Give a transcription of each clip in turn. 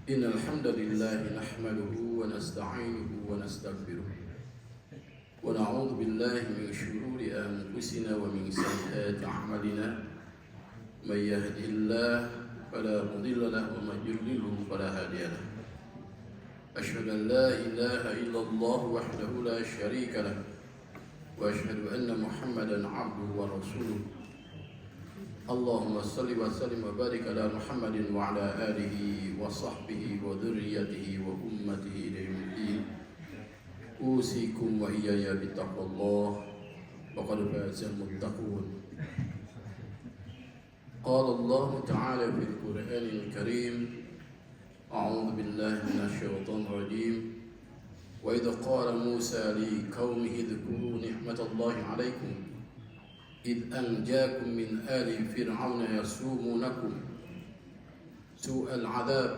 إن الحمد لله نحمده ونستعينه ونستغفره ونعوذ بالله من شرور أنفسنا ومن سيئات أعمالنا من يهده الله فلا مضل له ومن يضلل فلا هادي له أشهد أن لا إله إلا الله وحده لا شريك له وأشهد أن محمدا عبده ورسوله اللهم صل وسلم وبارك على محمد وعلى آله وصحبه وذريته وأمته إلى يوم الدين أوصيكم وإياي بتقوى الله وقد فاز المتقون قال الله تعالى في القرآن الكريم أعوذ بالله من الشيطان الرجيم وإذ قال موسى لقومه اذكروا نعمة الله عليكم إذ أنجاكم من آل فرعون يسومونكم سوء العذاب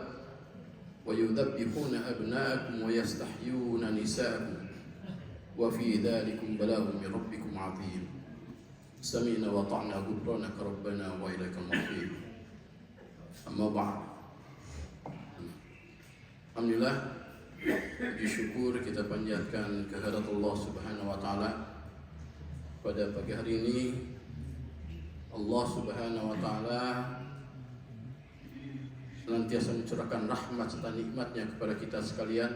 ويذبحون أبناءكم ويستحيون نساءكم وفي ذلكم بلاء من ربكم عظيم سمعنا وأطعنا غفرانك ربنا وإليك المصير أما بعد Alhamdulillah, puji syukur kita panjatkan kehadirat Allah Subhanahu wa taala. Pada pagi hari ini Allah Subhanahu wa taala senantiasa mencurahkan rahmat serta nikmatnya kepada kita sekalian.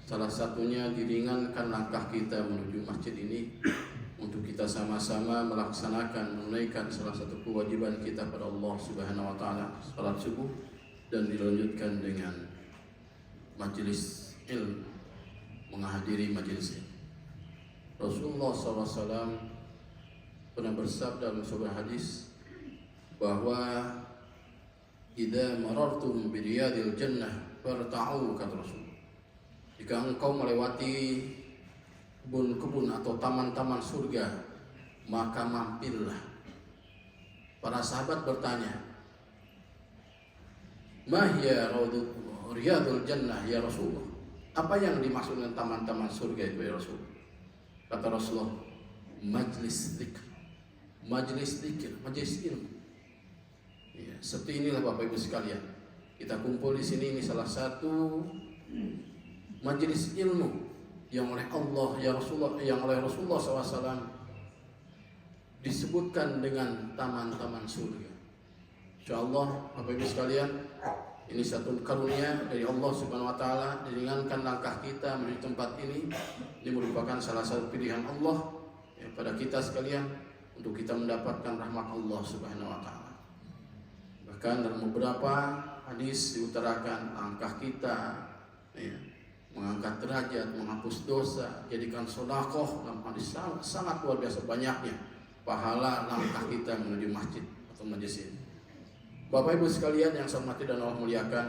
Salah satunya diringankan langkah kita menuju masjid ini untuk kita sama-sama melaksanakan menunaikan salah satu kewajiban kita pada Allah Subhanahu wa taala, salat subuh, dan dilanjutkan dengan majelis ilmu, menghadiri majelis ilmu. Rasulullah SAW pernah bersabda dalam sebuah hadis bahwa idza marartum bi riyadil jannah farta'u, kata Rasul, jika engkau melewati kebun-kebun atau taman-taman surga maka mampirlah. Para sahabat bertanya, ma hiya riyadul jannah ya Rasulullah, apa yang dimaksud dengan taman-taman surga itu ya Rasul? Kata Rasulullah, majlis dzikir, majlis ilmu. Ya, seperti inilah Bapak Ibu sekalian, kita kumpul di sini, ini salah satu majlis ilmu yang oleh Allah ya Rasulullah, yang oleh Rasulullah SAW disebutkan dengan taman-taman surga. Insyaallah Bapak Ibu sekalian, ini satu karunia dari Allah Subhanahu wa taala, diringankan langkah kita menuju tempat ini. Ini merupakan salah satu pilihan Allah ya, pada kita sekalian untuk kita mendapatkan rahmat Allah Subhanahu wa taala. Bahkan dalam beberapa hadis diutarakan langkah kita ya, mengangkat derajat, menghapus dosa, jadikan sedekah. Dalam hadis sangat luar biasa banyaknya pahala langkah kita menuju masjid atau majelis ini. Bapak Ibu sekalian yang saya hormati dan Allah muliakan,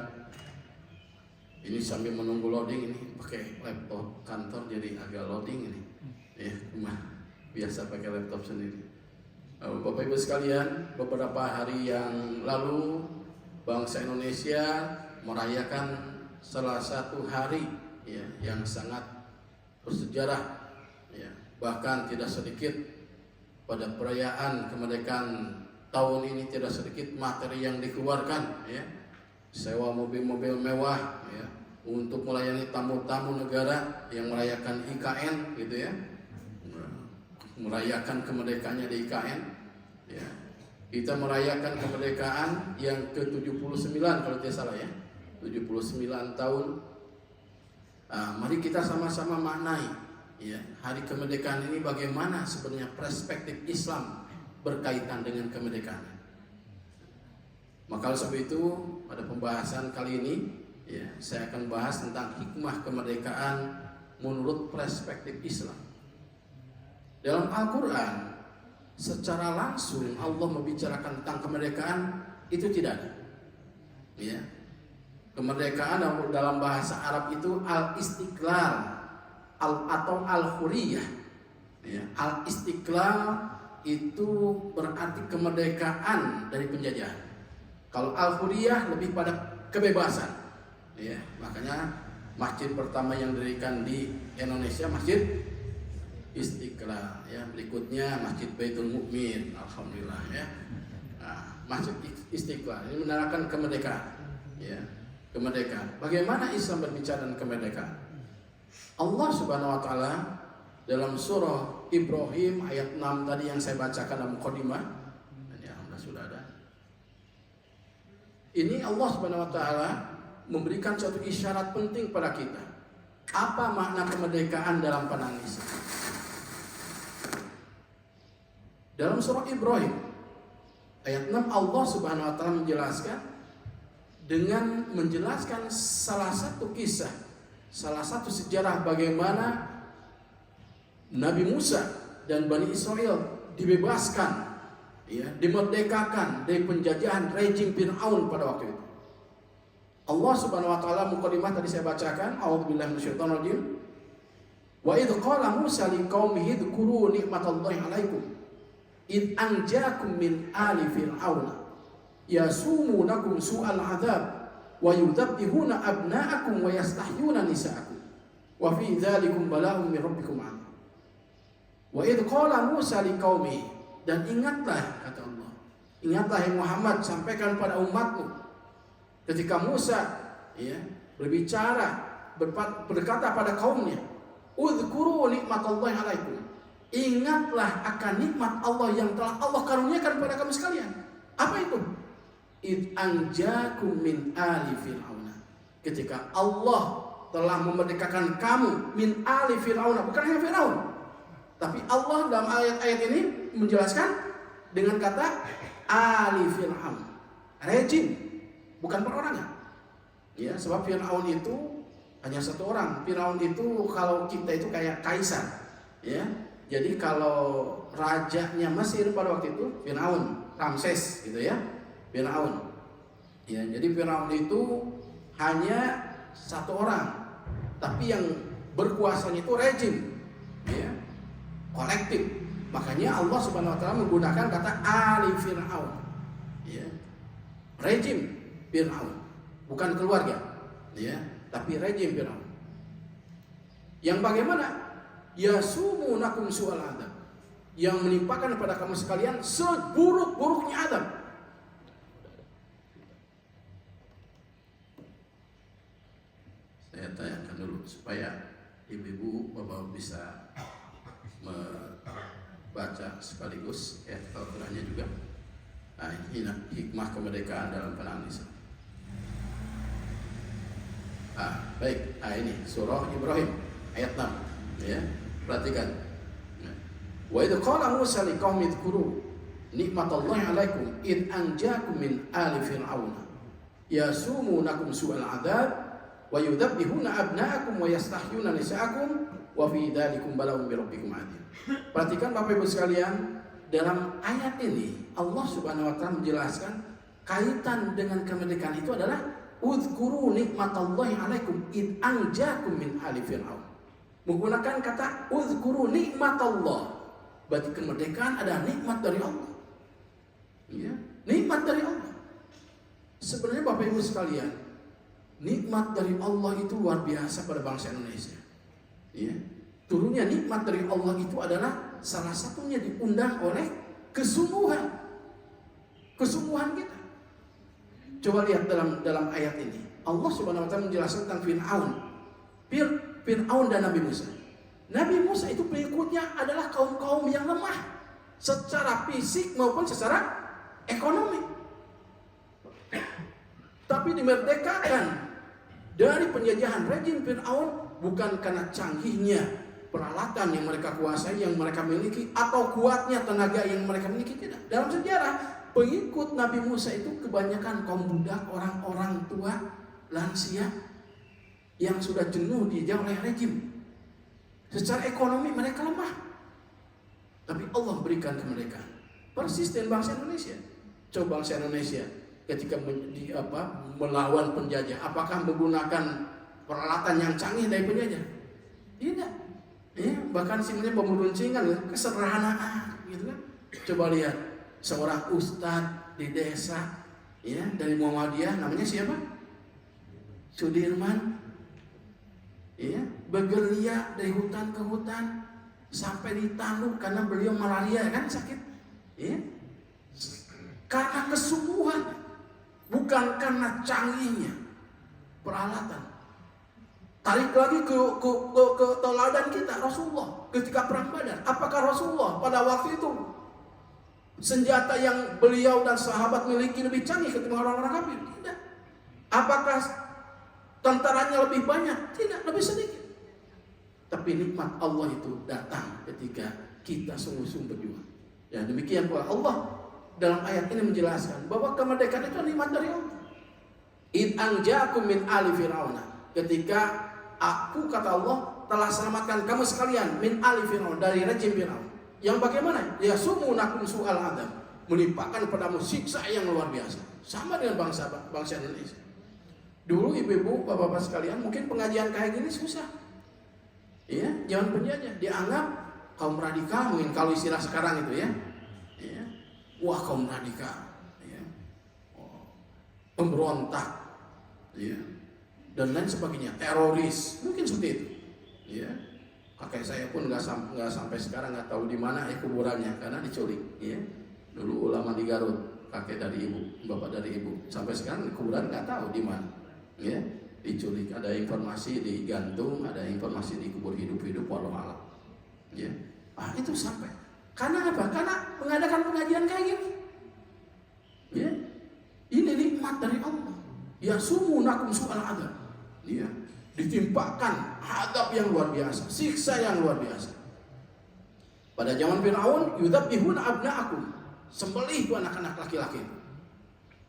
ini sambil menunggu loading ini pakai laptop kantor jadi agak loading ini. Ya, biasa pakai laptop sendiri. Bapak Ibu sekalian, beberapa hari yang lalu bangsa Indonesia merayakan salah satu hari ya, yang sangat bersejarah ya. Bahkan tidak sedikit pada perayaan kemerdekaan tahun ini tidak sedikit materi yang dikeluarkan ya. Sewa mobil-mobil mewah ya, untuk melayani tamu-tamu negara yang merayakan IKN gitu ya. Merayakan kemerdekaannya di IKN ya. Kita merayakan kemerdekaan yang ke-79 kalau tidak salah ya. 79 tahun. Mari kita sama-sama maknai ya, hari kemerdekaan ini bagaimana sebenarnya perspektif Islam berkaitan dengan kemerdekaan. Maka sebab itu pada pembahasan kali ini ya, saya akan bahas tentang hikmah kemerdekaan menurut perspektif Islam. Dalam Al-Quran secara langsung Allah membicarakan tentang kemerdekaan itu tidak ada ya. Kemerdekaan dalam bahasa Arab itu al-istiqlal atau al-huriyah ya. Al-istiqlal itu berarti kemerdekaan dari penjajahan. Kalau al-huriyah lebih pada kebebasan ya. Makanya masjid pertama yang didirikan di Indonesia Masjid Istiqlal ya, berikutnya Masjid Baitul Mukmin, alhamdulillah ya. Nah, Masjid Istiqlal ini menerangkan kemerdekaan ya. kemerdekaan. Bagaimana Islam berbicara tentang kemerdekaan? Allah Subhanahu wa taala dalam surah Ibrahim ayat 6 tadi yang saya bacakan dalam mukadimah, ini alhamdulillah sudah ada. Ini Allah Subhanahu wa taala memberikan suatu isyarat penting pada kita. Apa makna kemerdekaan dalam pandangan Islam? Dalam surah Ibrahim ayat 6 Allah Subhanahu wa taala menjelaskan dengan menjelaskan salah satu kisah, salah satu sejarah bagaimana Nabi Musa dan Bani Israel dibebaskan, ya, dimerdekakan dari penjajahan rejim Fir'aun pada waktu itu. Allah Subhanahu wa taala mukadimah tadi saya bacakan, a'udzubillahi minasyaitonir rajim. Wa idz qala Musa liqaumihi dzkuru ni'matallahi 'alaikum id anjaakum min ali fir'auna yasumunakum su'al 'adzab wa yudhabbihuna abna'akum wa yastahyuna nisa'akum wa fi dzalikum bala'un min rabbikum 'adzim. Wa idz qala Musa liqaumihi, dan ingatlah kata Allah, ingatlah hai Muhammad, sampaikan pada umatmu ketika Musa, ya, berkata pada kaumnya, udzkuru nikmatallahi 'alaikum, ingatlah akan nikmat Allah yang telah Allah karuniakan pada kamu sekalian. Apa itu? Id anjakum min ali fir'auna, ketika Allah telah memerdekakan kamu min ali fir'auna, bukan hanya Fir'aun, tapi Allah dalam ayat-ayat ini menjelaskan dengan kata ali fir'aun, rejim, bukan perorangan. Ya, sebab Fir'aun itu hanya satu orang. Fir'aun itu kalau kita itu kayak kaisar, ya. Jadi kalau rajanya Mesir pada waktu itu Fir'aun, Ramses gitu ya. Fir'aun. Ya, jadi Fir'aun itu hanya satu orang. Tapi yang berkuasanya itu rejim, ya. Kolektif. Makanya Allah Subhanahu wa taala menggunakan kata ali Fir'aun. Ya. Rejim Fir'aun, bukan keluarga, ya, tapi rejim Fir'aun. Yang bagaimana? Yasumunakum su'al adzab, yang menimpakan kepada kamu sekalian seburuk-buruknya azab. Saya tanyakan dulu supaya ibu-ibu, bapak bisa membaca sekaligus ya, Al-Qur'annya juga. Nah, ini hikmah kemerdekaan dalam pandangan Islam. Baik, ini surah Ibrahim ayat 6, ya. Perhatikan. Wa idz qala Musa liqaumi dzkuru nikmatallahi 'alaikum id anjaakum min ali fir'auna yasumunakum su'al 'adzab wa yudhabbihuna abna'akum wa yastahyuna nisa'akum wa fi dzalikum bala'un min rabbikum 'adzim. Perhatikan Bapak Ibu sekalian, dalam ayat ini Allah Subhanahu wa taala menjelaskan kaitan dengan kemerdekaan itu adalah udzkuru nikmatallahi 'alaikum id anjaakum min ali fir'aun. Menggunakan kata udzkuru nikmatallah, berarti kemerdekaan adalah nikmat dari Allah. Ya, nikmat dari Allah. Sebenarnya Bapak Ibu sekalian, nikmat dari Allah itu luar biasa pada bangsa Indonesia. Ya, turunnya nikmat dari Allah itu adalah salah satunya diundang oleh kesungguhan kita. Coba lihat dalam ayat ini, Allah Subhanahu wa taala menjelaskan tentang Fir'aun dan Nabi Musa. Nabi Musa itu pengikutnya adalah kaum-kaum yang lemah secara fisik maupun secara ekonomi. Tapi dimerdekakan dari penjajahan rejim Fir'aun bukan karena canggihnya peralatan yang mereka kuasai, yang mereka miliki, atau kuatnya tenaga yang mereka miliki, tidak. Dalam sejarah, pengikut Nabi Musa itu kebanyakan kaum budak, orang-orang tua, lansia yang sudah jenuh dijauh oleh rejim. Secara ekonomi mereka lemah, tapi Allah berikan kemerdekaan. Persis dengan bangsa Indonesia. Coba bangsa Indonesia ketika melawan penjajah, apakah menggunakan peralatan yang canggih dari penjajah? Tidak. Ya, bahkan sebenarnya pemuruncingan, kesederhanaan, gitu kan? Coba lihat seorang ustadz di desa, ya, dari Muhammadiyah, namanya siapa? Sudirman. Ya, bergeria dari hutan ke hutan sampai di Tanduk karena beliau malaria, kan, sakit. Ya. Karena kesungguhan, bukan karena canggihnya. peralatan. Tarik lagi ke teladan kita Rasulullah ketika perang Badar. Apakah Rasulullah pada waktu itu senjata yang beliau dan sahabat miliki lebih canggih ketimbang orang-orang kafir? Tidak. Apakah tentaranya lebih banyak? Tidak, lebih sedikit. Tapi nikmat Allah itu datang ketika kita sungguh-sungguh berjuang. Ya, demikian pula Allah dalam ayat ini menjelaskan bahwa kemerdekaan itu nikmat dari Allah. Id anja'akum min ali fir'auna. Ketika aku, kata Allah, telah selamatkan kamu sekalian min ali fir'aun, dari rejim Fir'aun. Yang bagaimana? Ya sumunakum su'al adab, menimpakan padamu siksa yang luar biasa. Sama dengan bangsa Indonesia. Dulu ibu-ibu, bapak-bapak sekalian, mungkin pengajian kayak gini susah. Ya, jangan penjajah dianggap kaum radikal, mungkin kalau istilah sekarang itu ya. Ya. Wah, kaum radikal. Ya. Oh, pemberontak. Ya. Dan lain sebagainya, teroris, mungkin seperti itu. Ya. Kakek saya pun nggak sampai sekarang nggak tahu di mana kuburannya karena diculik. Ya. Dulu ulama di Garut, kakek dari ibu, bapak dari ibu, sampai sekarang kuburan nggak tahu di mana. Ya. Diculik, ada informasi digantung, ada informasi dikubur hidup-hidup, walau alam. Ya. Itu sampai. Karena apa? Karena mengadakan pengajian kayak gini. Ya. Ini nikmat dari Allah. Ya sumunakum su'al adab. Ya. Ditimpakan adab yang luar biasa, siksa yang luar biasa. Pada zaman Fir'aun, yudzabihuna abna'akum, sembelih itu anak-anak laki-laki.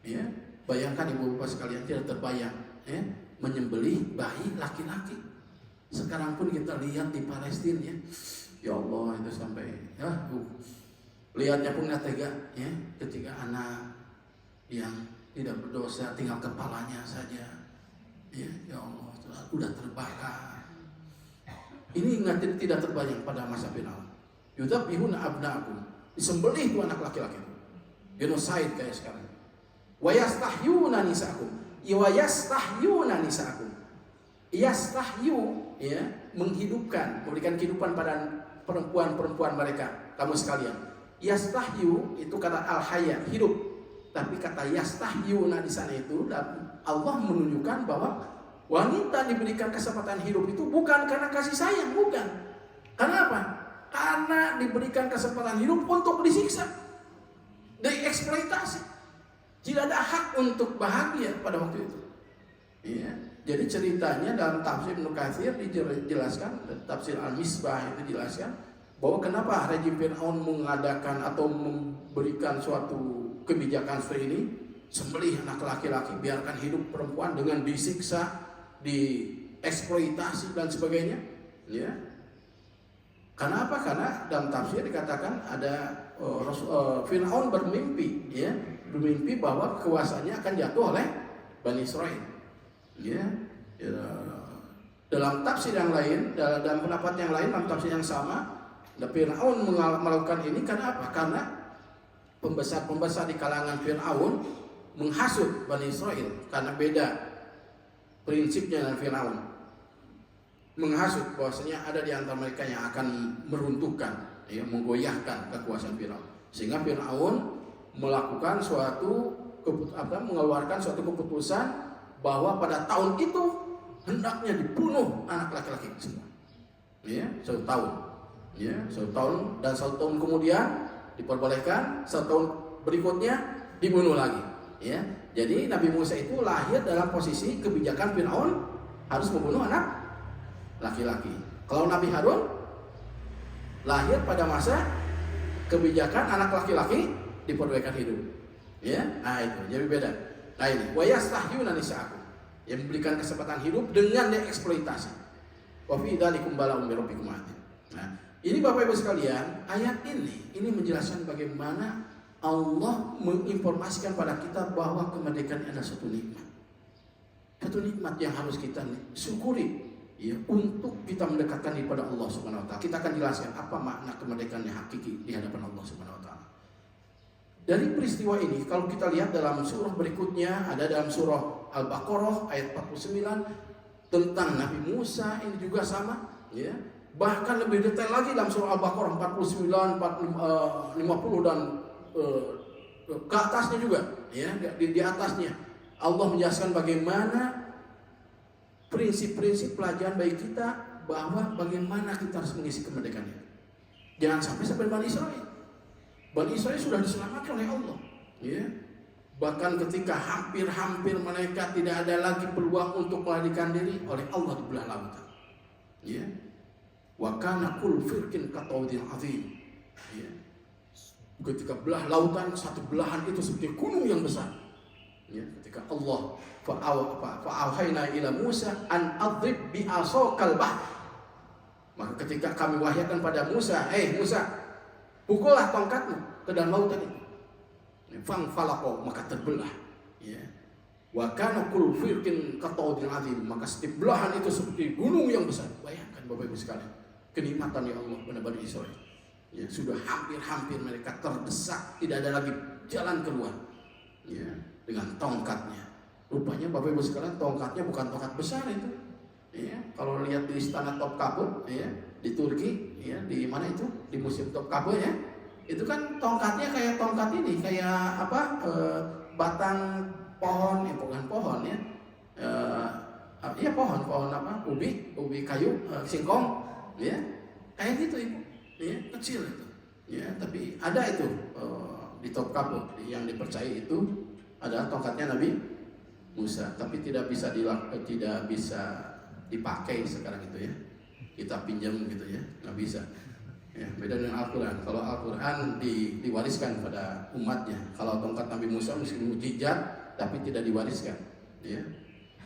Ya. Bayangkan ibu-bapak sekalian, tidak terbayang, ya, menyembelih bayi laki-laki. Sekarang pun kita lihat di Palestina, ya Allah, itu sampai lihatnya pun nggak tega, ya, ketika anak yang tidak berdosa tinggal kepalanya saja, ya Allah, sudah terbakar. Ini tidak terbayang pada masa Fir'aun. Yudzabihuna abna'akum, disembelih itu anak laki-laki, genocide kayak sekarang. Wa yastahyuna nisa'akum, yastahyu, ya, menghidupkan, memberikan kehidupan pada perempuan-perempuan mereka, kamu sekalian. Yastahyu itu kata al-haya, hidup. Tapi kata yastahyuna di sana itu Allah menunjukkan bahwa wanita diberikan kesempatan hidup itu bukan karena kasih sayang, bukan. Karena apa? Karena diberikan kesempatan hidup untuk disiksa, dieksploitasi. Tidak ada hak untuk bahagia pada waktu itu. Ya. Jadi ceritanya dalam tafsir Ibnu Katsir dijelaskan, tafsir Al-Misbah itu dijelaskan bahwa kenapa rejim Fir'aun mengadakan atau memberikan suatu kebijakan seperti ini, sembelih anak laki-laki, biarkan hidup perempuan dengan disiksa, dieksploitasi dan sebagainya. Ya. Karena apa? Karena dalam tafsir dikatakan ada Fir'aun bermimpi, ya, bermimpi bahwa kekuasaannya akan jatuh oleh Bani Israel. Ya, dalam tafsir yang lain, dalam pendapat yang lain, dalam tafsir yang sama, Fir'aun melakukan ini karena apa? Karena pembesar-pembesar di kalangan Fir'aun menghasut Bani Israel karena beda prinsipnya dengan Fir'aun. Menghasut bahwasanya ada di antara mereka yang akan meruntuhkan, ya, menggoyahkan kekuasaan Fir'aun. Sehingga Fir'aun melakukan mengeluarkan suatu keputusan bahwa pada tahun itu hendaknya dibunuh anak laki-laki semua. Ya, 1 tahun. Ya, 1 tahun dan 1 tahun kemudian diperbolehkan, 1 tahun berikutnya dibunuh lagi. Ya, jadi Nabi Musa itu lahir dalam posisi kebijakan Fir'aun harus membunuh anak laki-laki. Kalau Nabi Harun lahir pada masa kebijakan anak laki-laki diperbolehkan hidup. Ya, itu jadi beda. Nah ini, wa yastahyuna nisa'akum, yang memberikan kesempatan hidup dengan dieksploitasi. Wa fi dzalikum bala'un min rabbikum azim. Nah, ini Bapak Ibu sekalian, ayat ini menjelaskan bagaimana Allah menginformasikan pada kita bahwa kemerdekaan adalah suatu nikmat. Suatu nikmat yang harus kita syukuri, ya, untuk kita mendekatkan diri pada Allah Subhanahu wa taala. Kita akan jelaskan apa makna kemerdekaan yang hakiki di hadapan Allah Subhanahu wa taala. Dari peristiwa ini, kalau kita lihat dalam surah berikutnya, ada dalam surah Al-Baqarah ayat 49 tentang Nabi Musa, ini juga sama, ya. Bahkan lebih detail lagi dalam surah Al-Baqarah 49, 50 dan ke atasnya juga, ya, di atasnya Allah menjelaskan bagaimana prinsip-prinsip pelajaran bagi kita bahwa bagaimana kita harus mengisi kemerdekaan ini. Jangan sampai Bani Israel. Bani Israel sudah diselamatkan oleh Allah. Ya. Bahkan ketika hampir-hampir mereka tidak ada lagi peluang untuk melarikan diri, oleh Allah dibelah lautan. Ya. Wa kana kul firqin katawdil azim. Ya. Ketika belah lautan, satu belahan itu seperti gunung yang besar. Ya. Ketika Allah fa'auhayna ila Musa an adrib bi'asokal bahr. Maka ketika kami wahyakan pada Musa, Musa, pukullah tongkatmu ke dalam lautan itu. Fang falaqo, maka terbelah. Ya. Wa kana kul firqin katawdil azim, maka setiap belahan itu seperti gunung yang besar. Bayangkan Bapak Ibu sekalian, kenikmatan ya Allah pada Bani Israel. Ya, sudah hampir-hampir mereka terdesak, tidak ada lagi jalan keluar. Ya, dengan tongkatnya. Rupanya Bapak Ibu sekalian, tongkatnya bukan tongkat besar itu. Ya, kalau lihat di istana Topkapı, ya, di Turki, ya, di mana itu? Di museum Topkapı, ya. Itu kan tongkatnya kayak tongkat ini, kayak apa? Batang pohon, ya bukan pohon ya. Iya pohon apa? Ubi kayu, singkong, ya. Kayak gitu Ibu. Ya, kecil itu. Ya, tapi ada itu di Topkapı yang dipercaya itu adalah tongkatnya Nabi Musa, tapi tidak bisa dipakai sekarang itu ya. Kita pinjam gitu ya, nggak bisa. Ya, beda dengan Al-Quran. Kalau Al-Quran diwariskan pada umatnya. Kalau tongkat Nabi Musa meskipun mukjizat, tapi tidak diwariskan. Ya,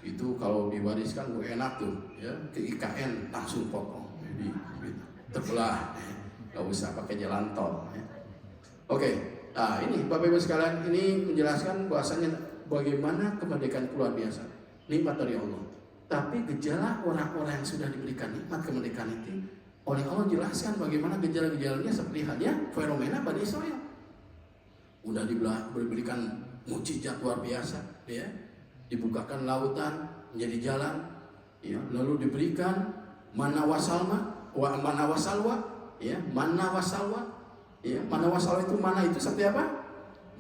itu kalau diwariskan enak tuh. Ya, ke IKN langsung potong. Jadi gitu. Terbelah. Ya. Nggak usah pakai jalan tol. Ya. Oke, nah ini Bapak Ibu sekalian, ini menjelaskan bahwasanya bagaimana kemerdekaan luar biasa, nikmat dari Allah. Tapi gejala orang-orang yang sudah diberikan nikmat kemerdekaan itu, oleh Allah jelaskan bagaimana gejala-gejalanya seperti halnya fenomena Bani Israel. Udah diberikan mukjizat luar biasa, ya, dibukakan lautan menjadi jalan, ya, lalu diberikan mana wasalwa, ya, mana wasalwa itu mana itu seperti apa?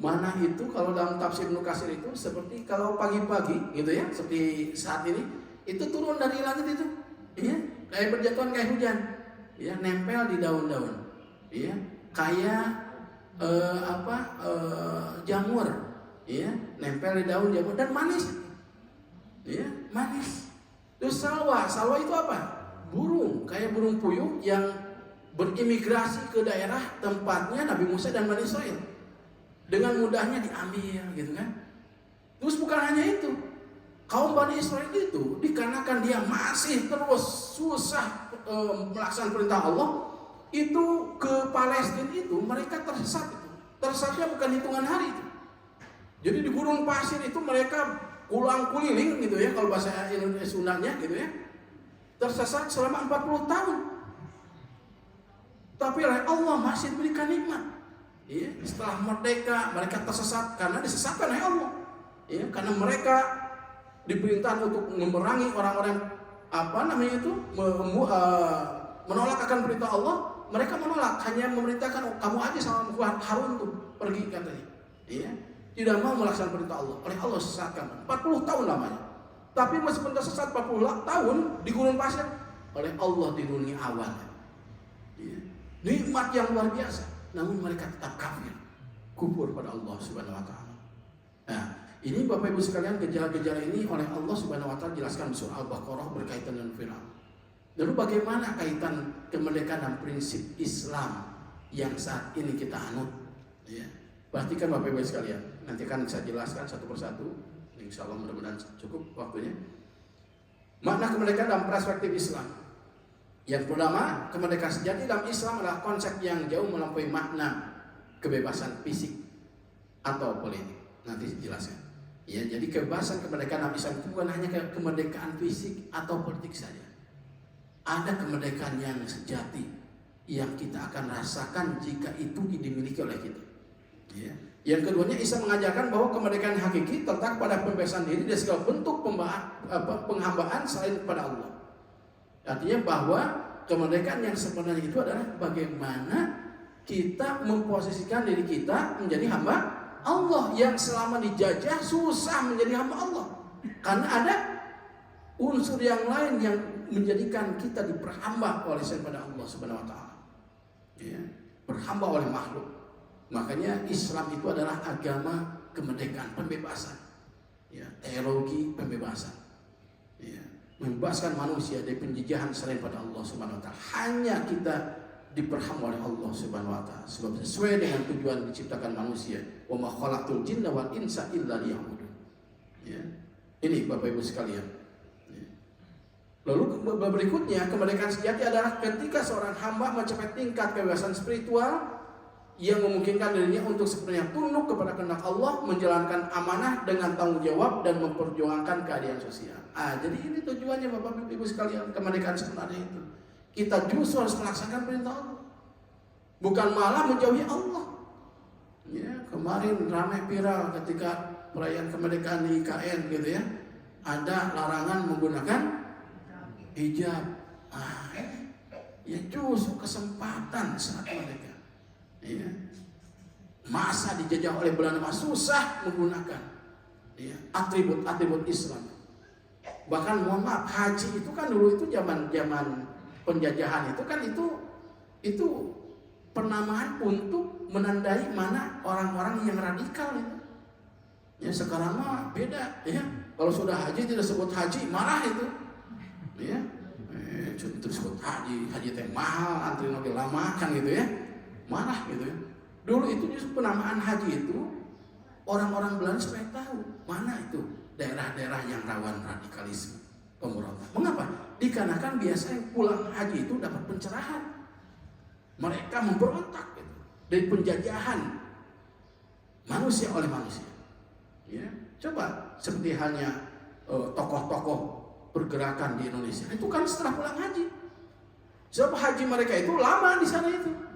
Mana itu kalau dalam tafsir Ibnu Katsir itu seperti kalau pagi-pagi gitu ya, seperti saat ini itu turun dari langit itu, ya, kayak berjatuhan kayak hujan, ya, nempel di daun-daun, ya, kayak jamur, ya, nempel di daun jamur dan manis, ya, manis. Terus salwa itu apa? Burung, kayak burung puyuh yang berimigrasi ke daerah tempatnya Nabi Musa dan Bani Israel. Dengan mudahnya diambil gitu kan. Terus bukan hanya itu, kaum Bani Israel itu dikarenakan dia masih terus susah melaksanakan perintah Allah, itu ke Palestina itu mereka tersesat itu. Tersesatnya bukan hitungan hari itu. Jadi di gurun pasir itu mereka kulang-kuliling gitu ya, kalau bahasa Indonesia Sundanya gitu ya. Tersesat selama 40 tahun. Tapi Allah masih berikan nikmat. Ya, setelah merdeka mereka tersesat karena disesatkan oleh Allah. Ya, karena mereka diperintahkan untuk memerangi orang-orang menolak akan perintah Allah. Mereka menolak, hanya memerintahkan kamu aja sama Harun tuh pergi katanya. Ya, tidak mau melaksanakan perintah Allah. Oleh Allah sesatkan 40 tahun lamanya. Tapi meskipun tersesat 40 tahun di gurun pasir, oleh Allah dilindungi awan. Ya, nikmat yang luar biasa. Namun mereka tetap kafir, kufur pada Allah Subhanahu wa taala. Nah, ini Bapak Ibu sekalian, gejala-gejala ini oleh Allah Subhanahu wa taala jelaskan di surah Al-Baqarah berkaitan dengan Firaun. Lalu bagaimana kaitan kemerdekaan dan prinsip Islam yang saat ini kita anut? Ya. Perhatikan Bapak Ibu sekalian, nanti akan saya jelaskan satu persatu. Insya Allah mudah-mudahan cukup waktunya. Makna kemerdekaan dalam perspektif Islam. Yang pertama, kemerdekaan sejati dalam Islam adalah konsep yang jauh melampaui makna kebebasan fisik atau politik. Nanti jelaskan. Ya, jadi kebebasan kemerdekaan dalam Islam itu bukan hanya kemerdekaan fisik atau politik saja. Ada kemerdekaan yang sejati yang kita akan rasakan jika itu dimiliki oleh kita. Ya. Yang keduanya, Islam mengajarkan bahwa kemerdekaan hakiki terletak pada pembebasan diri dari segala bentuk penghambaan selain kepada Allah. Artinya bahwa kemerdekaan yang sebenarnya itu adalah bagaimana kita memposisikan diri kita menjadi hamba Allah yang selama dijajah susah menjadi hamba Allah. Karena ada unsur yang lain yang menjadikan kita diperhamba oleh selain Allah Subhanahu wa taala. Ya, berhamba oleh makhluk. Makanya Islam itu adalah agama kemerdekaan, pembebasan. Ya, teologi pembebasan. Ya, membebaskan manusia dari penjajahan selain pada Allah Subhanahu wa taala. Hanya kita diperhamba oleh Allah Subhanahu wa taala sebab sesuai dengan tujuan diciptakan manusia. Wa ma khalaqtul jinna wal insa illa liya'budun. Ya. Ini Bapak Ibu sekalian. Ya. Lalu berikutnya kemerdekaan sejati adalah ketika seorang hamba mencapai tingkat kebebasan spiritual yang memungkinkan dirinya untuk sepenuhnya tunduk kepada kehendak Allah, menjalankan amanah dengan tanggung jawab dan memperjuangkan keadilan sosial. Jadi ini tujuannya Bapak Ibu sekalian, kemerdekaan sebenarnya itu. Kita justru harus melaksanakan perintah Allah, bukan malah menjauhi Allah. Ya, kemarin ramai viral ketika perayaan kemerdekaan di IKN gitu ya, ada larangan menggunakan hijab. Ya justru kesempatan saat mereka. Ya, masa dijajah oleh Belanda mah susah menggunakan ya, atribut-atribut Islam. Bahkan mohon maaf, haji itu kan dulu itu zaman penjajahan itu kan itu penamaan untuk menandai mana orang-orang yang radikal itu. Ya sekarang mah beda ya. Kalau sudah haji tidak sebut haji, marah itu. Ya. Terus sebut haji teh mahal, antri lagi lama kan gitu ya. Marah gitu ya. Dulu itu justru penamaan haji itu orang-orang Belanda supaya tahu mana itu daerah-daerah yang rawan radikalisme pemberontak. Mengapa? Dikarenakan biasanya pulang haji itu dapat pencerahan. Mereka memberontak gitu, dari penjajahan manusia oleh manusia. Ya, coba seperti halnya tokoh-tokoh pergerakan di Indonesia itu kan setelah pulang haji. Sebab haji mereka itu lama di sana itu.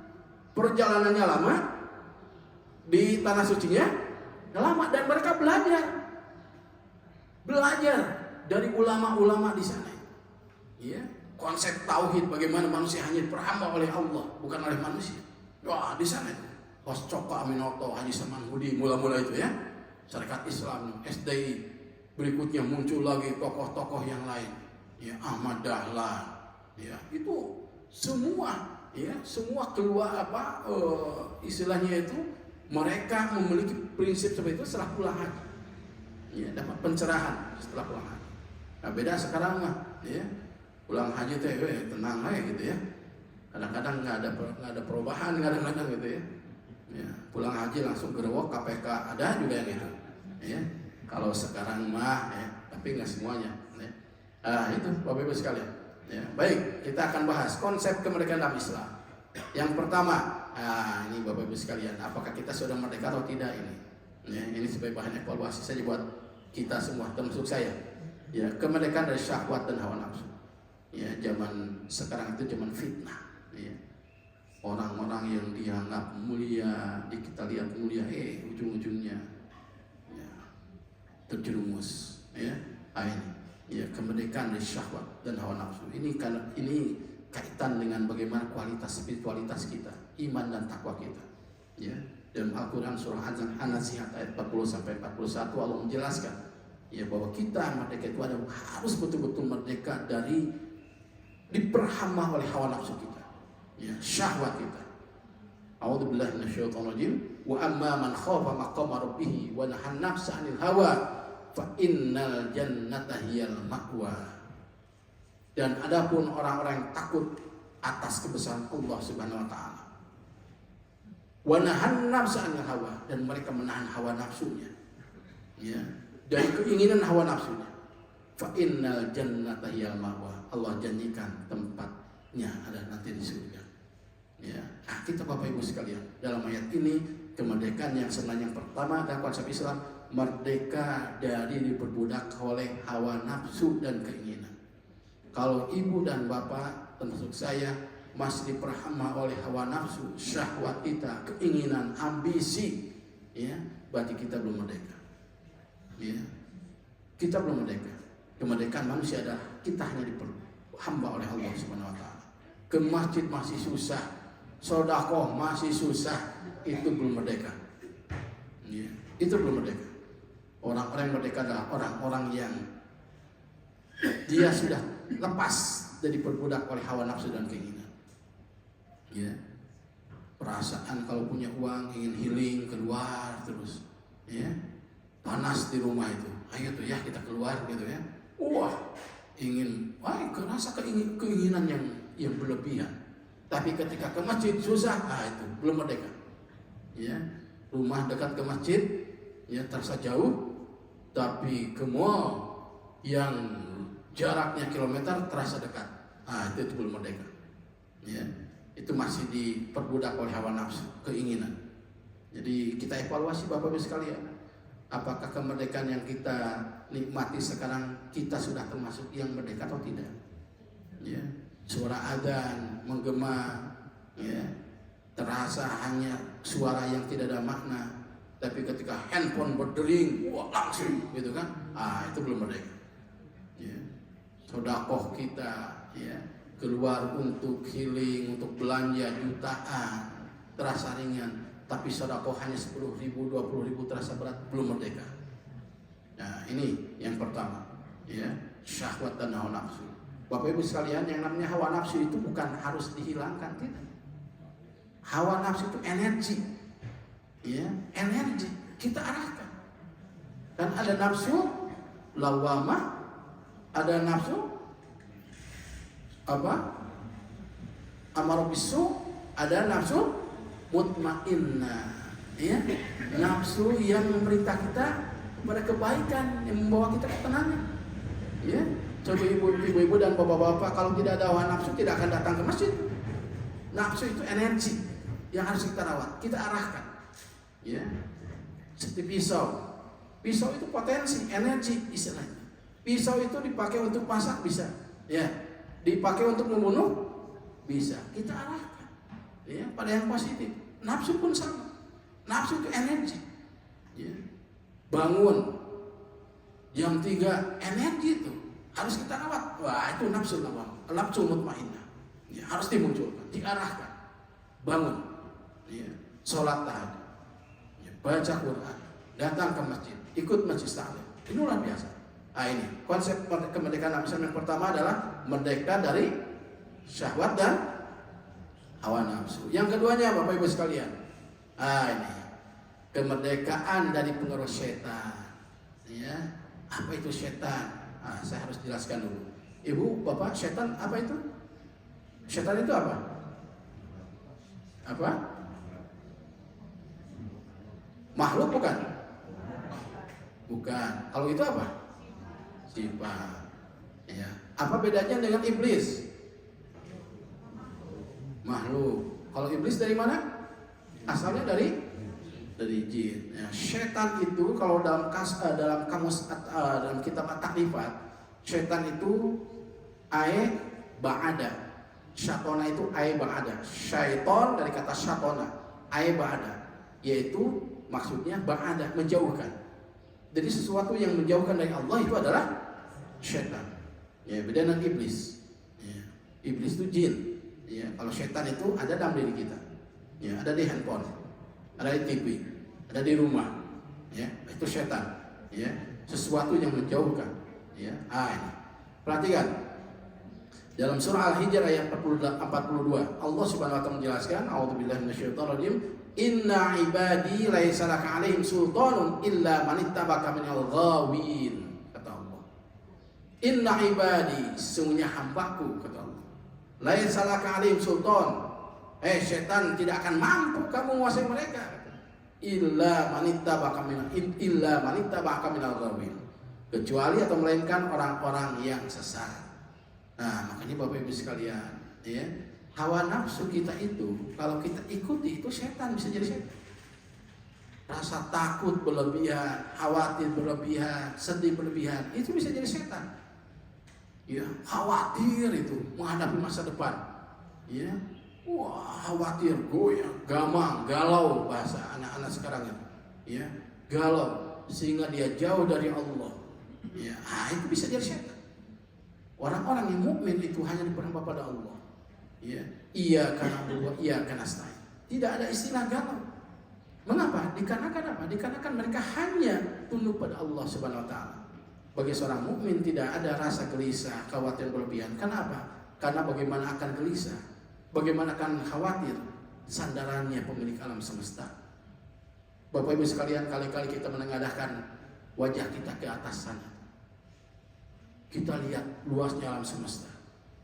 Perjalanannya lama, di tanah sucinya lama, dan mereka belajar dari ulama-ulama di sana. Ya, konsep tauhid bagaimana manusia hanya diperhamba oleh Allah, bukan oleh manusia. Wah, di sana itu. Pas Cokro Aminoto, Haji Samanhudi, mula-mula itu ya, Syarikat Islam, SDI. Berikutnya muncul lagi tokoh-tokoh yang lain. Ya, Ahmad Dahlan. Ya, itu semua keluar istilahnya itu mereka memiliki prinsip seperti itu setelah pulang haji. Ya, dapat pencerahan setelah pulang haji. Nah, beda sekarang mah, ya. Pulang haji teh tenang aja gitu ya. Kadang-kadang nggak ada perubahan kadang-kadang gitu ya. Ya, pulang haji langsung gerewok KPK, ada juga yang itu. Ya. Kalau sekarang mah ya, tapi nggak semuanya. Ya. Itu Bapak Ibu sekalian. Ya, baik, kita akan bahas konsep kemerdekaan dalam Islam. Yang pertama, ini Bapak Ibu sekalian, apakah kita sudah merdeka atau tidak ini? Ya, ini sebagai bahan evaluasi saja buat kita semua, termasuk saya. Ya, kemerdekaan dari syahwat dan hawa nafsu. Ya, zaman sekarang itu zaman fitnah. Ya. Orang-orang yang dianggap mulia, kita lihat mulia, ujung-ujungnya ya, terjerumus. Ya, ini. Ya, kemerdekaan dari syahwat dan hawa nafsu. Ini kaitan dengan bagaimana kualitas spiritualitas kita, iman dan takwa kita. Ya, dalam Al-Quran surah An-Nasihat ayat 40 sampai 41 Allah menjelaskan ya bahwa kita merdeka itu harus betul-betul merdeka dari diperhamba oleh hawa nafsu kita. Ya, syahwat kita. A'udzubillahi minasyaitonirrajim. Wa amma man khafa maqama rabbih wa nahan nafsa 'anil hawa fa innal jannata hiyal ma'wa. Dan adapun orang-orang yang takut atas kebesaran Allah Subhanahu wa taala, wa nahan nafsa 'anil hawa, dan mereka menahan hawa nafsunya. Ya, dari keinginan hawa nafsunya. Fa innal jannata hiyal ma'wa. Allah janjikan tempatnya ada nanti di surga. Ya, kita Bapak Ibu sekalian, dalam ayat ini kemerdekaan yang sebenarnya yang pertama dalam konsep Islam, merdeka dari diperbudak oleh hawa nafsu dan keinginan. Kalau ibu dan bapak, termasuk saya, masih diperhamba oleh hawa nafsu, syahwat kita, keinginan, ambisi, ya, berarti kita belum merdeka. Ya, kita belum merdeka. Kemerdekaan manusia adalah kita hanya diperhamba oleh Allah Subhanahu wa taala. Ke masjid masih susah, sedekah masih susah, itu belum merdeka. Ya, itu belum merdeka. Orang-orang yang merdeka adalah orang-orang yang Dia sudah lepas dari perbudak oleh hawa nafsu dan keinginan. Ya. Perasaan kalau punya uang ingin healing keluar terus. Ya. Panas di rumah itu. Ayo tuh ya kita keluar gitu ya. Wah, kerasa keinginan yang berlebihan. Tapi ketika ke masjid susah, itu belum merdeka. Ya, rumah dekat ke masjid, ya terasa jauh, tapi ke mall yang jaraknya kilometer terasa dekat. Itu belum merdeka. Ya, itu masih diperbudak oleh hawa nafsu, keinginan. Jadi kita evaluasi Bapak Ibu sekalian, apakah kemerdekaan yang kita nikmati sekarang kita sudah termasuk yang merdeka atau tidak? Ya, suara adzan menggema, ya, terasa hanya suara yang tidak ada makna. Tapi ketika handphone berdering, wah langsung, gitu kan? Itu belum merdeka. Ya, sedekah kita, ya, keluar untuk healing, untuk belanja jutaan, terasa ringan. Tapi sedekah hanya 10.000, 20.000 terasa berat, belum merdeka. Nah, ini yang pertama, ya, syahwat dan hawa nafsu. Bapak Ibu sekalian, yang namanya hawa nafsu itu bukan harus dihilangkan, tidak. Hawa nafsu itu energi, ya, energi kita arahkan. Dan ada nafsu lawamah, ada nafsu amarah bisu, ada nafsu mutmainnah, ya, nafsu yang memerintah kita kepada kebaikan, yang membawa kita ketenangan. Ya, coba ibu-ibu dan bapak-bapak, kalau tidak ada hawa nafsu tidak akan datang ke masjid. Nafsu itu energi yang harus kita rawat, kita arahkan. Ya, seperti pisau. Pisau itu potensi, energi istilahnya. Pisau itu dipakai untuk masak bisa, ya, dipakai untuk membunuh bisa. Kita arahkan, ya, pada yang positif. Nafsu pun sama. Nafsu itu energi. Ya. Bangun jam 3, energi itu harus kita rawat. Wah, itu nafsu lawam, nafsu mutmainnah. Ya, harus dimunculkan, diarahkan. Bangun, ya, sholat tahajud, ya, baca Quran, datang ke masjid, ikut majlis taklim. Ini luar biasa. Ini konsep kemerdekaan Islam yang pertama adalah merdeka dari syahwat dan hawa nafsu. Yang keduanya Bapak Ibu sekalian, ini kemerdekaan dari pengaruh setan. Ya, apa itu setan? Saya harus jelaskan dulu. Ibu, Bapak, setan apa itu? Setan itu apa? Apa? Makhluk bukan? Bukan. Kalau itu apa? Sifat. Ya. Apa bedanya dengan iblis? Makhluk. Kalau iblis dari mana? Asalnya dari jin. Ya, setan itu kalau dalam kamus dalam kitab At-Takrifat, setan itu ba'ada. Syatona itu ba'ada. Syaiton dari kata syatona, ba'ada, yaitu maksudnya ba'ada, menjauhkan. Jadi sesuatu yang menjauhkan dari Allah itu adalah setan. Ya, beda dengan iblis. Ya, iblis itu jin. Ya, kalau setan itu ada dalam diri kita, ya, ada di handphone, ada di TV, ada di rumah, ya, itu setan, ya, sesuatu yang menjauhkan, ya. Ini perhatikan dalam surah Al-Hijr ayat 42, Allah Subhanahu wa taala menjelaskan, a'udzubillahi minasyaitonirrajim, inna ibadi laisa laka 'alaihim sultanun illa man ittaba'aka minal ghawin, kata Allah. Inna ibadi, sesungguhnya hambaku, kata Allah, laisa laka 'alaihim sultan, setan tidak akan mampu kamu menguasai mereka, illa man ittaba'aka minal ghawin, kecuali atau melainkan orang-orang yang sesat. Nah, makanya Bapak Ibu sekalian, ya, hawa nafsu kita itu kalau kita ikuti itu setan, bisa jadi setan. Rasa takut berlebihan, khawatir berlebihan, sedih berlebihan, itu bisa jadi setan. Ya, khawatir itu menghadapi masa depan. Ya, wah, khawatir, goyang, gamang, galau, bahasa anak-anak sekarang ya, galau sehingga dia jauh dari Allah. Ya, itu bisa jadi setan. Orang-orang yang mukmin itu hanya diperhamba pada Allah. Ya, iya karena Allah, iya karena nasta'in. Tidak ada istilah galau. Mengapa? Dikarenakan apa? Dikarenakan mereka hanya tunduk pada Allah Subhanahu wa taala. Bagi seorang mukmin tidak ada rasa gelisah, khawatir berlebihan. Kenapa? Karena bagaimana akan gelisah, bagaimana akan khawatir, sandarannya pemilik alam semesta. Bapak Ibu sekalian, kali-kali kita menengadahkan wajah kita ke atas sana. Kita lihat luasnya alam semesta.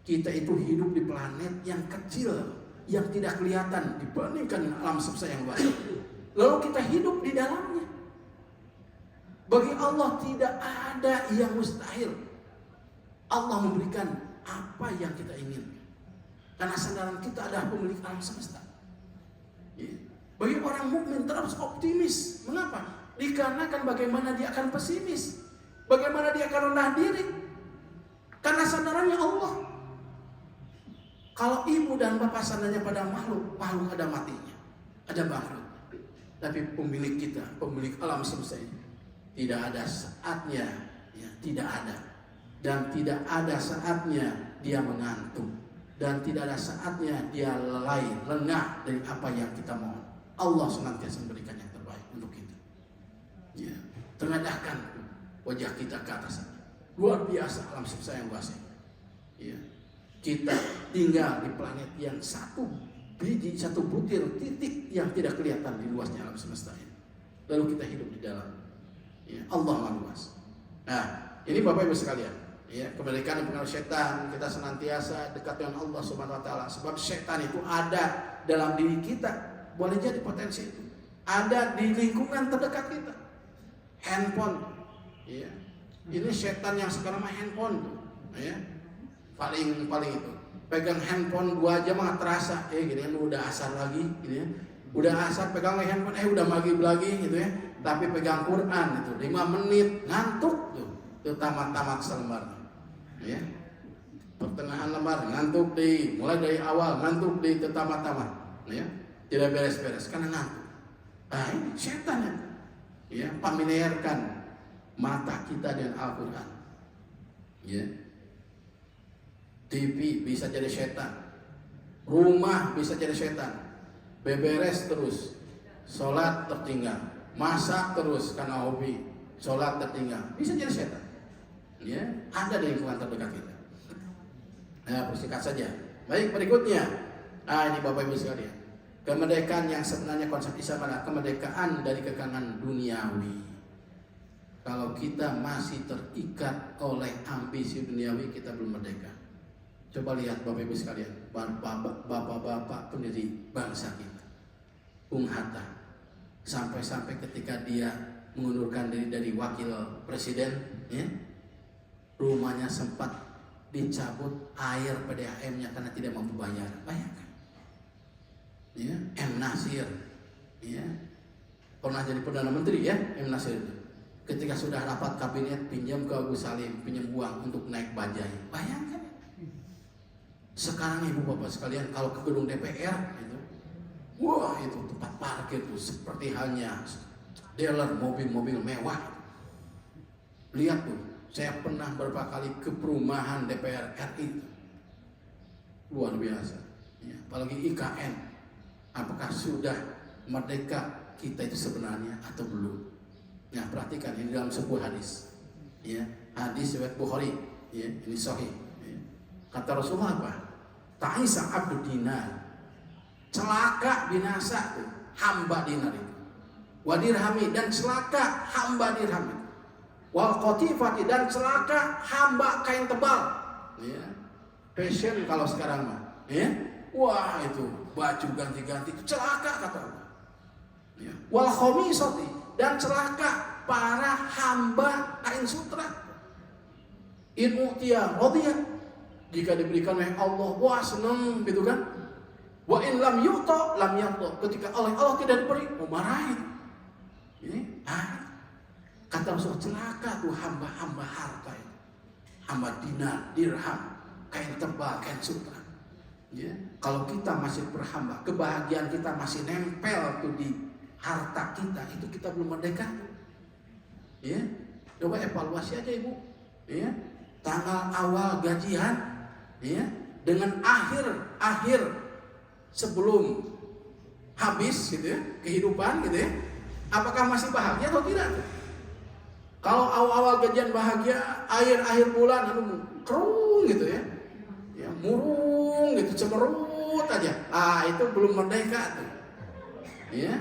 Kita itu hidup di planet yang kecil, yang tidak kelihatan dibandingkan alam semesta yang luas. Lalu kita hidup di dalamnya. Bagi Allah tidak ada yang mustahil. Allah memberikan apa yang kita inginkan. Karena sandaran kita adalah pemilik alam semesta. Bagi orang mukmin terus optimis. Mengapa? Dikarenakan bagaimana dia akan pesimis, bagaimana dia akan rendah diri. Karena sandarannya Allah. Kalau ibu dan bapak sandarnya pada makhluk, makhluk ada matinya, ada bangkrut. Tapi pemilik kita, pemilik alam semesta ini, tidak ada saatnya, ya, tidak ada. Dan tidak ada saatnya dia mengantuk. Dan tidak ada saatnya dia lelai, lengah dari apa yang kita mohon. Allah senantiasa memberikan yang terbaik untuk kita. Ya, tengadahkan wajah kita ke atas. Luar biasa alam semesta yang luas. Ya, kita tinggal di planet yang satu biji, satu butir titik yang tidak kelihatan di luasnya alam semesta ini. Lalu kita hidup di dalam. Ya, Allah Maha Luas. Nah, ini Bapak Ibu sekalian, ya, kemerdekaan yang pengaruh setan, kita senantiasa dekat dengan Allah Subhanahu wa taala. Sebab setan itu ada dalam diri kita. Boleh jadi potensi itu ada di lingkungan terdekat kita. Handphone, ya. Ini setan yang sekarang mah handphone, ya. Paling itu. Pegang handphone 2 jam mah terasa, gini kan udah asar lagi, gitu ya. Udah asar pegang handphone, udah maghrib lagi, gitu ya. Tapi pegang Quran itu 5 menit ngantuk tuh. Itu tamat selembar. Ya. Pertengahan lembar ngantuk di, mulai dari awal ngantuk di tamat. Ya. Tidak beres-beres karena ngantuk. Nah, ini setan ya. Familiarkan mata kita dengan Al-Qur'an. Ya. TV bisa jadi setan. Rumah bisa jadi setan. Beberes terus. Sholat tertinggal. Masak terus karena hobi. Sholat tertinggal. Bisa jadi setan. Ya, ada di lingkungan terdekat kita. Nah, persikat saja. Baik, berikutnya. Nah, ini Bapak Ibu sekalian. Kemerdekaan yang sebenarnya konsep Islam adalah kemerdekaan dari kekangan duniawi. Kalau kita masih terikat oleh ambisi duniawi, kita belum merdeka. Coba lihat Bapak Ibu sekalian, bapak-bapak pendiri bangsa kita, Bung Hatta, sampai-sampai ketika dia mengundurkan diri dari wakil presiden, ya, rumahnya sempat dicabut air PDAM-nya karena tidak mampu bayar. Bayangkan, ya, M. Nasir, ya, pernah jadi perdana menteri, ya, M. Nasir itu. Ketika sudah rapat kabinet, pinjam ke Agus Salim, pinjam uang untuk naik bajai. Bayangkan. Sekarang ibu bapak sekalian, kalau ke gedung DPR itu, wah, itu tempat parkir tuh seperti halnya dealer mobil-mobil mewah. Lihat tuh, saya pernah beberapa kali ke perumahan DPR RI, luar biasa. Ya, apalagi IKN, apakah sudah merdeka kita itu sebenarnya atau belum? Nah, perhatikan ini dalam sebuah hadis, ya, hadis riwayat Bukhari, ya, ini sahih. Ya. Kata Rasulullah apa? Ta'isa abdu dinar, celaka binasa tuh hamba dinar itu. Wadirhami, dan celaka hamba dirham itu. Wal qatifati, dan celaka hamba kain tebal. Ya. Fashion kalau sekarang mah, ya. Wah, itu baju ganti-ganti itu celaka kata Allah. Ya. Wal khamisati, dan celaka para hamba kain sutra. In u'tiya radiyah, jika diberikan oleh Allah, wah senang gitu kan. Wa in lam yu'ta lam yarda, ketika oleh Allah tidak diberi, marahin. Ini kata Rasul, celaka tuh hamba-hamba harta itu, hamba dinar, dirham, kain tebal, kain sutra. Ya. Kalau kita masih berhamba, kebahagiaan kita masih nempel tuh di harta kita, itu kita belum merdeka. Ya, coba evaluasi aja ibu. Ya, tanggal awal gajian, ya, dengan akhir sebelum habis gitu ya, kehidupan gitu ya, apakah masih bahagia atau tidak? Kalau awal-awal gajian bahagia, akhir bulan kerung gitu ya. Ya, murung gitu, cemerut aja. Itu belum merdeka tuh. Ya.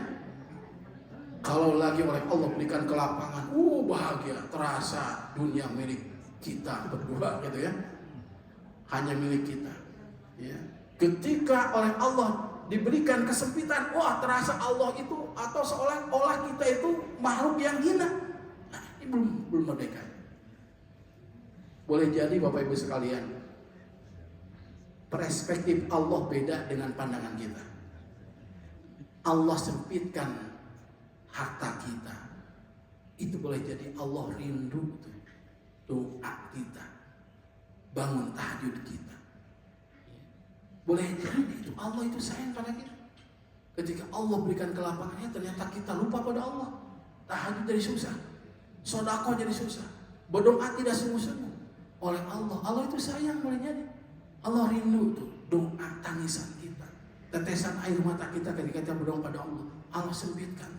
Kalau lagi oleh Allah berikan kelapangan, bahagia, terasa dunia milik kita berdua gitu ya. Hanya milik kita. Ya. Ketika oleh Allah diberikan kesempitan, terasa Allah itu atau seolah-olah kita itu makhluk yang hina. Ini belum merdeka. Boleh jadi Bapak Ibu sekalian, perspektif Allah beda dengan pandangan kita. Allah sempitkan harta kita. Itu boleh jadi Allah rindu doa kita, bangun tahajud kita. Boleh jadi itu Allah itu sayang pada kita. Ketika Allah berikan kelapangannya, ternyata kita lupa pada Allah. Tahajud jadi susah, sedekah jadi susah, berdoa tidak sungguh-sungguh oleh Allah. Allah itu sayang, boleh jadi Allah rindu tuh doa tangisan kita, tetesan air mata kita ketika kita berdoa pada Allah. Allah sempitkan.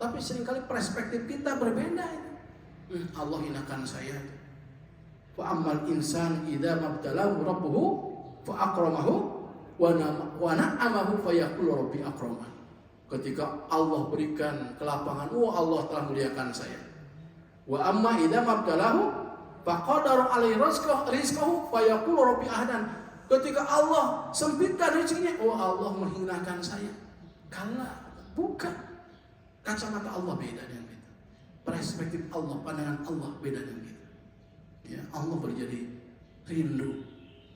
Tapi seringkali perspektif kita berbeda itu. Allah hinakan saya. Fa ammal insan idza mabtalahu rabbuhu fa akramahu wa na'amahu fa yaqulu rabbi akraman. Ketika Allah berikan kelapangan, Allah telah muliakan saya. Wa amma idza mabtalahu fa qadara alaihi rizqahu fa yaqulu rabbi ahdan. Ketika Allah sempitkan rezekinya, Allah menghinakan saya. Kala bukan. Kacamata Allah beda dengan kita. Perspektif Allah, pandangan Allah beda dengan kita. Ya, Allah berjadi rindu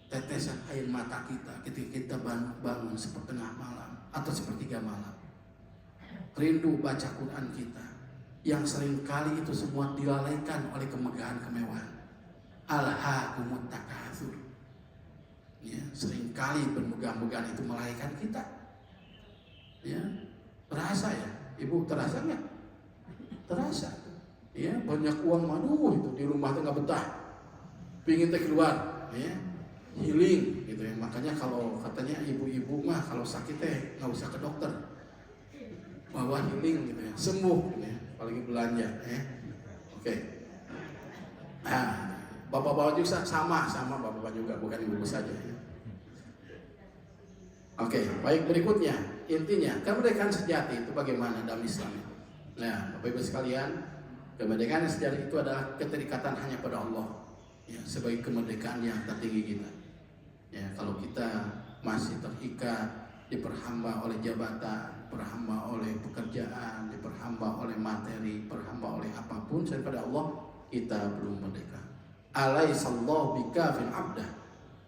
tetesan air mata kita ketika kita bangun sepertengah malam atau sepertiga malam. Rindu baca Quran kita yang seringkali itu semua dilalaikan oleh kemegahan kemewahan. Alhaakumut takatsur. Ya, seringkali bermegah-megahan itu melalaikan kita. Ya, terasa ya. Ibu terasa nggak? Terasa. Ya, banyak uang itu di rumah nggak betah. Pingin keluar, ya, healing gitu ya. Makanya kalau katanya ibu-ibu mah kalau sakit nggak usah ke dokter, bawa healing gitu ya, sembuh gitu ya. Apalagi belanja, ya. Oke. Nah, bapak-bapak juga sama bapak-bapak juga, bukan ibu saja. Ya. Oke, baik, berikutnya intinya kemerdekaan sejati itu bagaimana dalam Islam. Nah, Bapak Ibu sekalian, kemerdekaan sejati itu adalah keterikatan hanya pada Allah, ya, sebagai kemerdekaan yang tertinggi kita. Ya, kalau kita masih terikat, diperhamba oleh jabatan, diperhamba oleh pekerjaan, diperhamba oleh materi, diperhamba oleh apapun selain pada Allah, kita belum merdeka. Alaihissallahu bikafin abdah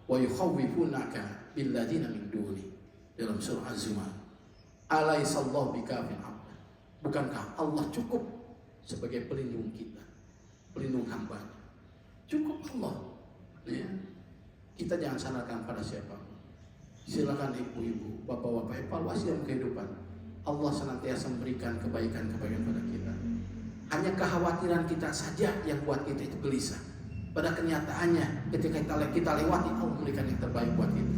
wa yukhawwifunaka billadzina min duni. Dalam surah Az-Zumar, alaihissallahu bikafin abdah. Bukankah Allah cukup sebagai pelindung kita, pelindung hamba? Cukup Allah. Ya. Kita jangan sandarkan pada siapa. Silakan ibu-ibu, bapak-bapak evaluasi dalam kehidupan. Allah senantiasa memberikan kebaikan-kebaikan pada kita. Hanya kekhawatiran kita saja yang buat kita itu gelisah. Pada kenyataannya ketika kita lewati, Allah memberikan yang terbaik buat kita.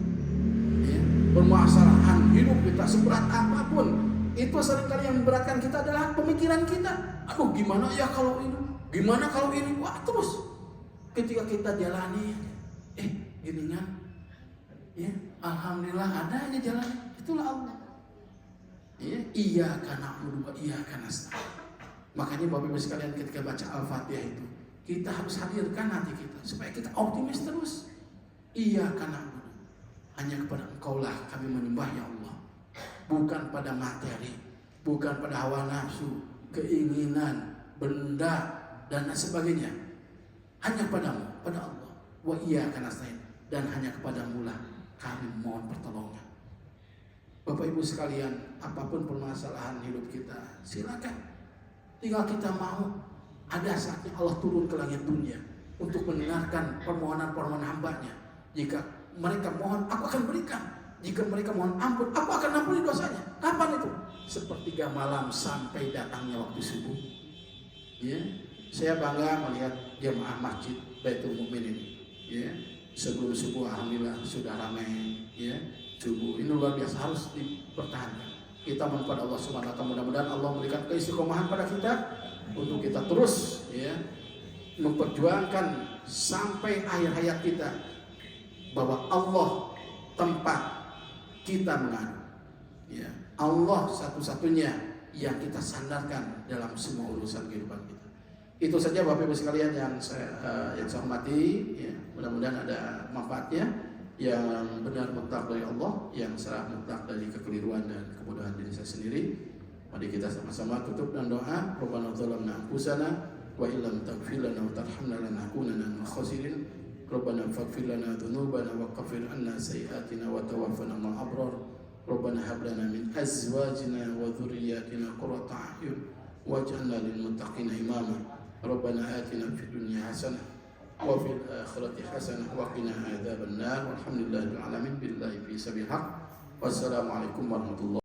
Ya. Permasalahan hidup kita seberat apapun, itu seringkali yang memberatkan kita adalah pemikiran kita. Aduh, gimana ya kalau ini? Gimana kalau ini? Wah, terus ketika kita jalani, gini kan? Ya, alhamdulillah ada aja jalan. Itulah Allah. Ya, iyyaka na'budu wa iyyaka nasta'in. Makanya Bapak Ibu sekalian ketika baca Al-Fatihah itu, kita harus hadirkan hati kita supaya kita optimis terus. Iyyaka na'budu. Hanya kepada Engkaulah kami menyembah ya Allah. Bukan pada materi, bukan pada hawa nafsu, keinginan, benda dan sebagainya. Hanya padamu, pada Allah. Wa iyyaka nasta'in. Dan hanya kepadamu lah kami mohon pertolongan. Bapak Ibu sekalian, apapun permasalahan hidup kita, silakan. Tinggal kita mau. Ada saatnya Allah turun ke langit dunia untuk mendengarkan permohonan-permohonan hambanya. Jika mereka mohon, aku akan berikan. Jika mereka mohon ampun, aku akan ampuni dosanya. Kapan itu? Sepertiga malam sampai datangnya waktu subuh. Ya, saya bangga melihat jemaah masjid Baitul Mukmin ini. Ya, sebelum subuh alhamdulillah sudah ramai. Ya, subuh ini luar biasa, harus dipertahankan. Kita mohon pada Allah Subhanahu wa taala, mudah-mudahan Allah memberikan keistiqomahan pada kita untuk kita terus ya memperjuangkan sampai akhir hayat kita bahwa Allah tempat kita mengadu. Ya, Allah satu-satunya yang kita sandarkan dalam semua urusan kehidupan kita. Itu saja Bapak Ibu sekalian yang saya hormati. Ya, mudah-mudahan ada manfaatnya, yang benar mutlak dari Allah, yang salah mutlak dari kekeliruan dan kebodohan diri saya sendiri. Mari kita sama-sama tutup dengan doa. Rabbana zalamna anfusana wa illam taghfir lana wa tarhamna lanakunanna minal khasirin. Rabbana faghfir lana dzunubana wa kaffir 'anna sayyi'atina wa tawaffana ma'al abrar. Rabbana hab lana min azwajina wa dhurriyyatina qurrata a'yun waj'alna lil muttaqina imama. Rabbana atina fid dunya hasanah wa fil akhirati hasanah wa qina adzabannar. Walhamdulillahil alamin billahi fi sabil haq. Wassalamualaikum warahmatullahi